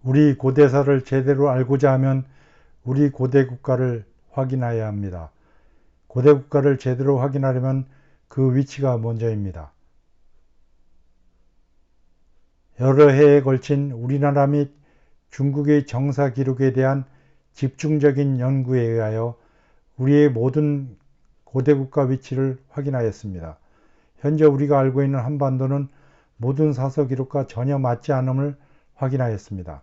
우리 고대사를 제대로 알고자 하면 우리 고대 국가를 확인해야 합니다. 고대 국가를 제대로 확인하려면 그 위치가 먼저입니다. 여러 해에 걸친 우리나라 및 중국의 정사 기록에 대한 집중적인 연구에 의하여 우리의 모든 고대 국가 위치를 확인하였습니다. 현재 우리가 알고 있는 한반도는 모든 사서 기록과 전혀 맞지 않음을 확인하였습니다.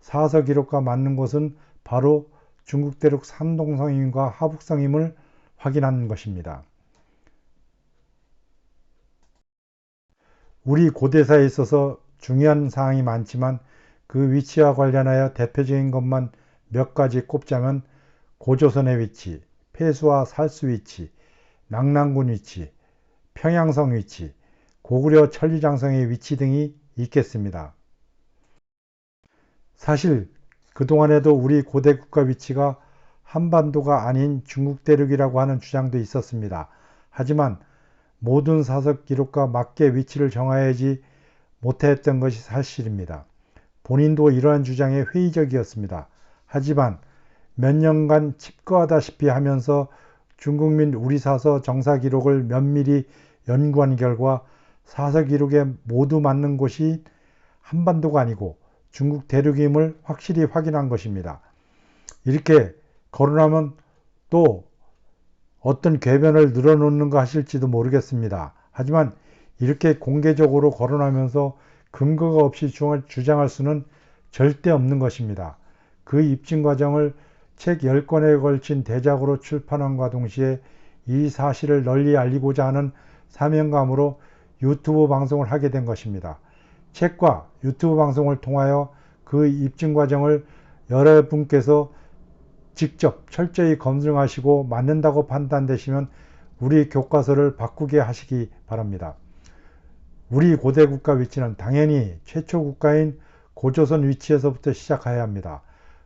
사서 기록과 맞는 곳은 바로 중국 대륙 산동성임과 하북성임을 확인한 것입니다. 우리 고대사에 있어서 중요한 사항이 많지만 그 위치와 관련하여 대표적인 것만 몇 가지 꼽자면 고조선의 위치, 폐수와 살수 위치, 낙랑군 위치, 평양성 위치, 고구려 천리장성의 위치 등이 있겠습니다. 사실 그동안에도 우리 고대 국가 위치가 한반도가 아닌 중국 대륙이라고 하는 주장도 있었습니다. 하지만 모든 사석 기록과 맞게 위치를 정하지 못했던 것이 사실입니다. 본인도 이러한 주장에 회의적이었습니다. 하지만 몇 년간 칩거하다시피 하면서 중국 및 우리 사서 정사 기록을 면밀히 연구한 결과 사서 기록에 모두 맞는 곳이 한반도가 아니고 중국 대륙임을 확실히 확인한 것입니다. 이렇게 거론하면 또 어떤 궤변을 늘어놓는가 하실지도 모르겠습니다. 하지만 이렇게 공개적으로 거론하면서 근거가 없이 주장할 수는 절대 없는 것입니다. 그 입증 과정을 책 10권에 걸친 대작으로 출판함과 동시에 이 사실을 널리 알리고자 하는 사명감으로 유튜브 방송을 하게 된 것입니다. 책과 유튜브 방송을 통하여 그 입증 과정을 여러분께서 직접 철저히 검증하시고 맞는다고 판단되시면 우리 교과서를 바꾸게 하시기 바랍니다. 우리 고대 국가 위치는 당연히 최초 국가인 고조선 위치에서부터 시작해야 합니다.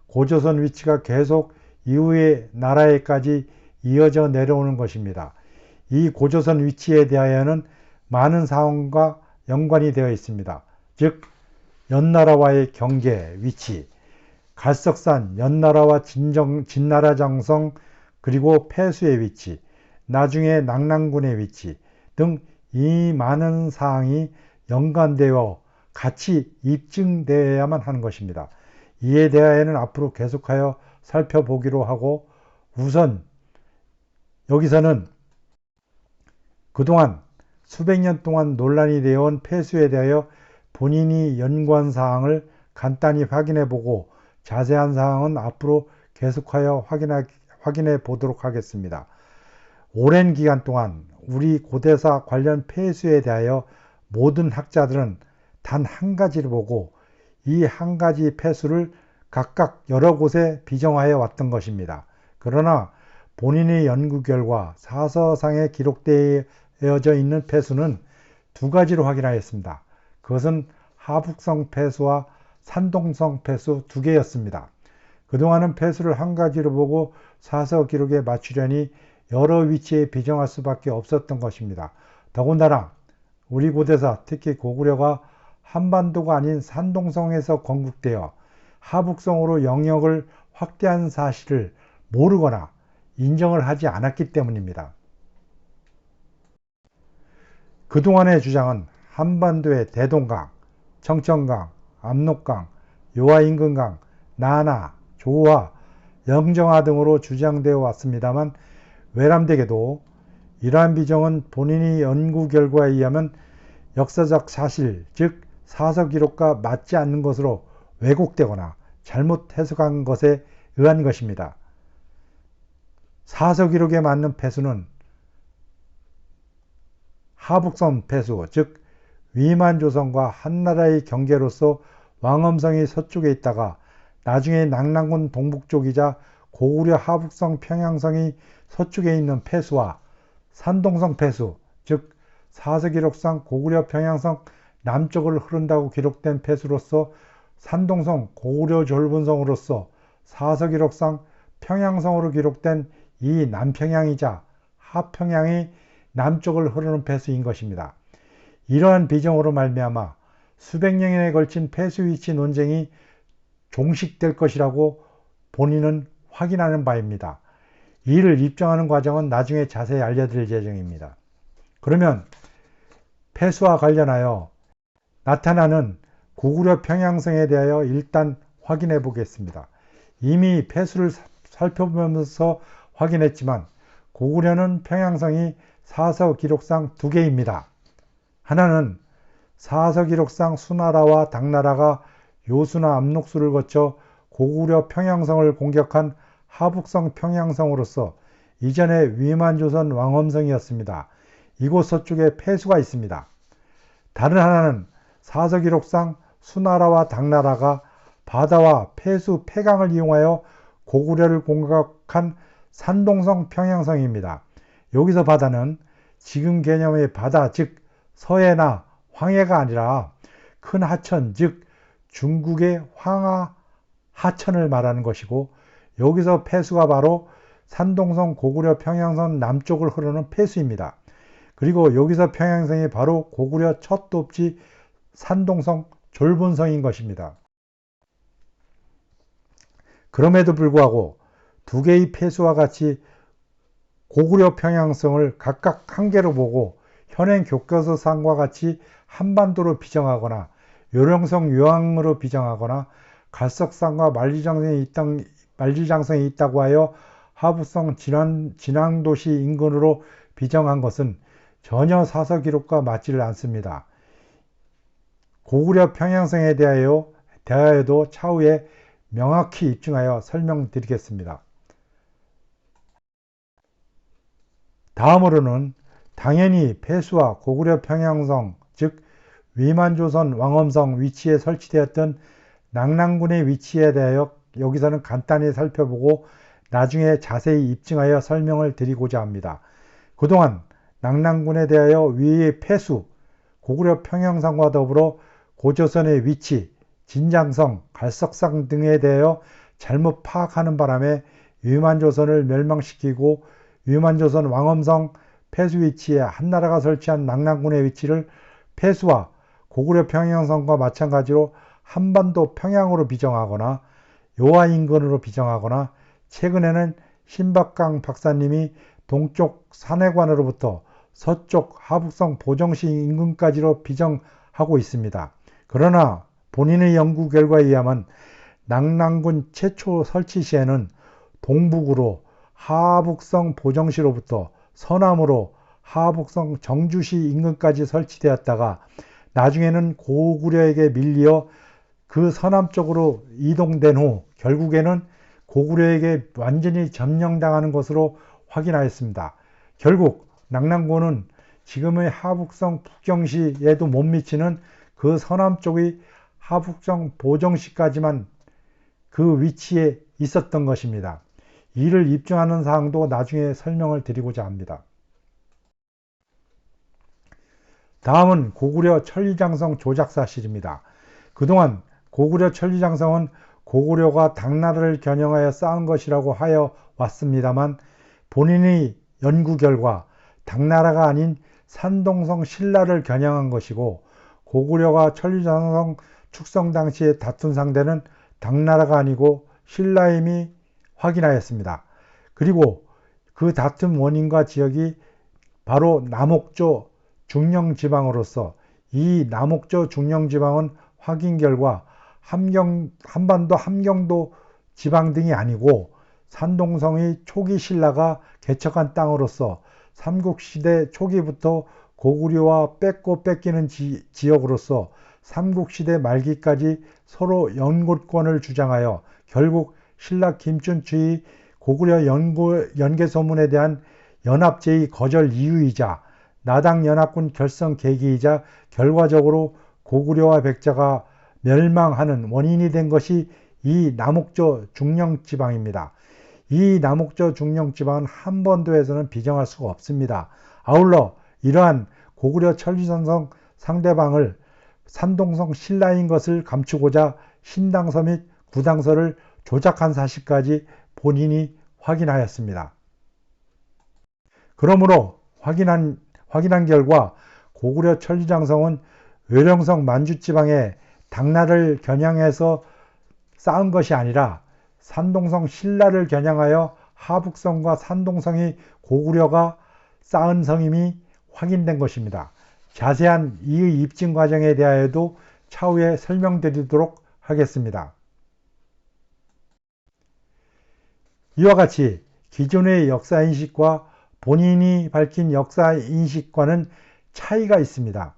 고조선 위치가 계속 이후의 나라에까지 이어져 내려오는 것입니다. 이 고조선 위치에 대하여는 많은 사항과 연관이 되어 있습니다. 즉 연나라와의 경계 위치, 갈석산 연나라와 진나라 장성 그리고 폐수의 위치, 나중에 낙랑군의 위치 등 이 많은 사항이 연관되어 같이 입증되어야만 하는 것입니다. 이에 대하여는 앞으로 계속하여 살펴보기로 하고 우선 여기서는 그동안 수백 년 동안 논란이 되어온 폐수에 대하여 본인이 연구한 사항을 간단히 확인해보고 자세한 사항은 앞으로 계속하여 확인해 보도록 하겠습니다. 오랜 기간 동안 우리 고대사 관련 폐수에 대하여 모든 학자들은 단 한 가지를 보고 이 한 가지 폐수를 각각 여러 곳에 비정하여 왔던 것입니다. 그러나 본인의 연구 결과 사서상에 기록되어져 있는 폐수는 두 가지로 확인하였습니다. 그것은 하북성 폐수와 산동성 폐수 두 개였습니다. 그동안은 폐수를 한 가지로 보고 사서 기록에 맞추려니 여러 위치에 비정할 수밖에 없었던 것입니다. 더군다나 우리 고대사 특히 고구려가 한반도가 아닌 산동성에서 건국되어 하북성으로 영역을 확대한 사실을 모르거나 인정을 하지 않았기 때문입니다. 그동안의 주장은 한반도의 대동강, 청천강, 압록강, 요하임금강, 나나, 조화, 영정하 등으로 주장되어 왔습니다만 외람되게도 이러한 비정은 본인이 연구 결과에 의하면 역사적 사실, 즉 사서 기록과 맞지 않는 것으로 왜곡되거나 잘못 해석한 것에 의한 것입니다. 사서 기록에 맞는 폐수는 하북성 폐수, 즉 위만조선과 한나라의 경계로서 왕엄성이 서쪽에 있다가 나중에 낙랑군 동북쪽이자 고구려 하북성 평양성이 서쪽에 있는 폐수와 산동성 폐수, 즉 사서기록상 고구려 평양성 남쪽을 흐른다고 기록된 폐수로서 산동성 고구려 졸분성으로서 사서기록상 평양성으로 기록된 이 남평양이자 하평양이 남쪽을 흐르는 폐수인 것입니다. 이러한 비정으로 말미암아 수백 년에 걸친 폐수 위치 논쟁이 종식될 것이라고 본인은 확인하는 바입니다. 이를 입증하는 과정은 나중에 자세히 알려드릴 예정입니다. 그러면 폐수와 관련하여 나타나는 고구려 평양성에 대하여 일단 확인해 보겠습니다. 이미 폐수를 살펴보면서 확인했지만 고구려는 평양성이 사서 기록상 두 개입니다. 하나는 사서 기록상 수나라와 당나라가 요수나 압록수를 거쳐 고구려 평양성을 공격한 하북성 평양성으로서 이전에 위만조선 왕엄성이었습니다. 이곳 서쪽에 폐수가 있습니다. 다른 하나는 사서 기록상 수나라와 당나라가 바다와 폐수 폐강을 이용하여 고구려를 공격한 산동성 평양성입니다. 여기서 바다는 지금 개념의 바다, 즉 서해나 황해가 아니라 큰 하천, 즉 중국의 황하 하천을 말하는 것이고, 여기서 폐수가 바로 산동성 고구려 평양성 남쪽을 흐르는 폐수입니다. 그리고 여기서 평양성이 바로 고구려 첫 돕지 산동성 졸본성인 것입니다. 그럼에도 불구하고 두 개의 폐수와 같이 고구려 평양성을 각각 한 개로 보고 현행 교과서상과 같이 한반도로 비정하거나 요령성 요항으로 비정하거나 갈석산과 만리장성이 있다고 하여 하북성 진앙도시 인근으로 비정한 것은 전혀 사서 기록과 맞지를 않습니다. 고구려 평양성에 대하여도 차후에 명확히 입증하여 설명드리겠습니다. 다음으로는 당연히 폐수와 고구려 평양성, 즉 위만조선 왕엄성 위치에 설치되었던 낙랑군의 위치에 대하여 여기서는 간단히 살펴보고 나중에 자세히 입증하여 설명을 드리고자 합니다. 그동안 낙랑군에 대하여 위의 폐수, 고구려 평양성과 더불어 고조선의 위치, 진장성, 갈석상 등에 대하여 잘못 파악하는 바람에 위만조선을 멸망시키고 위만조선 왕엄성 폐수 위치에 한나라가 설치한 낙랑군의 위치를 폐수와 고구려 평양성과 마찬가지로 한반도 평양으로 비정하거나 요하 인근으로 비정하거나 최근에는 신박강 박사님이 동쪽 산해관으로부터 서쪽 하북성 보정시 인근까지로 비정하고 있습니다. 그러나 본인의 연구 결과에 의하면 낙랑군 최초 설치 시에는 동북으로 하북성 보정시로부터 서남으로 하북성 정주시 인근까지 설치되었다가 나중에는 고구려에게 밀려 그 서남쪽으로 이동된 후 결국에는 고구려에게 완전히 점령당하는 것으로 확인하였습니다. 결국 낙랑군은 지금의 하북성 북경시에도 못 미치는 그 서남쪽의 하북성 보정시까지만 그 위치에 있었던 것입니다. 이를 입증하는 사항도 나중에 설명을 드리고자 합니다. 다음은 고구려 천리장성 조작 사실입니다. 그동안 고구려 천리장성은 고구려가 당나라를 겨냥하여 쌓은 것이라고 하여 왔습니다만 본인의 연구 결과 당나라가 아닌 산동성 신라를 겨냥한 것이고, 고구려가 천리장성 축성 당시에 다툰 상대는 당나라가 아니고 신라임이 확인하였습니다. 그리고 그 다툼 원인과 지역이 바로 남옥조 중령지방으로서 이 남옥조 중령지방은 확인 결과 한반도 함경도 지방 등이 아니고 산동성의 초기 신라가 개척한 땅으로서 삼국시대 초기부터 고구려와 뺏고 뺏기는 지역으로서 삼국시대 말기까지 서로 연고권을 주장하여 결국 신라 김춘추의 고구려 연계소문에 대한 연합제의 거절 이유이자 나당연합군 결성 계기이자 결과적으로 고구려와 백자가 멸망하는 원인이 된 것이 이 남옥조 중령지방입니다. 이 남옥조 중령지방은 한반도에서는 비정할 수가 없습니다. 아울러 이러한 고구려 천리장성 상대방을 산동성 신라인 것을 감추고자 신당서 및 구당서를 조작한 사실까지 본인이 확인하였습니다. 그러므로 확인한 결과 고구려 천리장성은 외령성 만주지방에 당나라를 겨냥해서 쌓은 것이 아니라 산동성 신라를 겨냥하여 하북성과 산동성이 고구려가 쌓은 성임이 확인된 것입니다. 자세한 이의 입증 과정에 대하여도 차후에 설명드리도록 하겠습니다. 이와 같이 기존의 역사인식과 본인이 밝힌 역사인식과는 차이가 있습니다.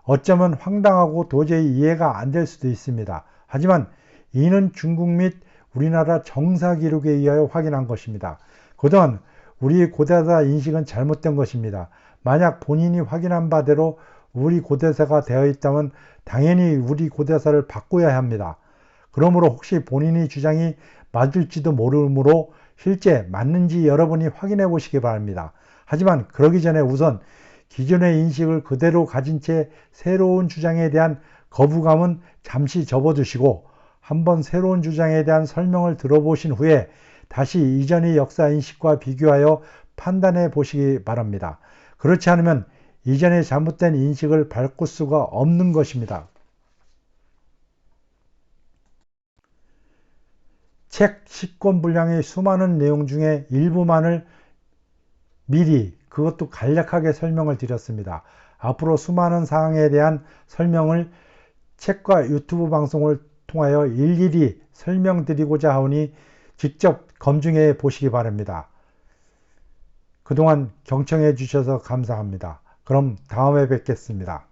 어쩌면 황당하고 도저히 이해가 안 될 수도 있습니다. 하지만 이는 중국 및 우리나라 정사기록에 의하여 확인한 것입니다. 그동안 우리 고대사 인식은 잘못된 것입니다. 만약 본인이 확인한 바대로 우리 고대사가 되어 있다면 당연히 우리 고대사를 바꿔야 합니다. 그러므로 혹시 본인의 주장이 맞을지도 모르므로 실제 맞는지 여러분이 확인해 보시기 바랍니다. 하지만 그러기 전에 우선 기존의 인식을 그대로 가진 채 새로운 주장에 대한 거부감은 잠시 접어두시고 한번 새로운 주장에 대한 설명을 들어보신 후에 다시 이전의 역사인식과 비교하여 판단해 보시기 바랍니다. 그렇지 않으면 이전의 잘못된 인식을 바꿀 수가 없는 것입니다. 책 10권 분량의 수많은 내용 중에 일부만을 미리 그것도 간략하게 설명을 드렸습니다. 앞으로 수많은 사항에 대한 설명을 책과 유튜브 방송을 통하여 일일이 설명드리고자 하오니 직접 검증해 보시기 바랍니다. 그동안 경청해 주셔서 감사합니다. 그럼 다음에 뵙겠습니다.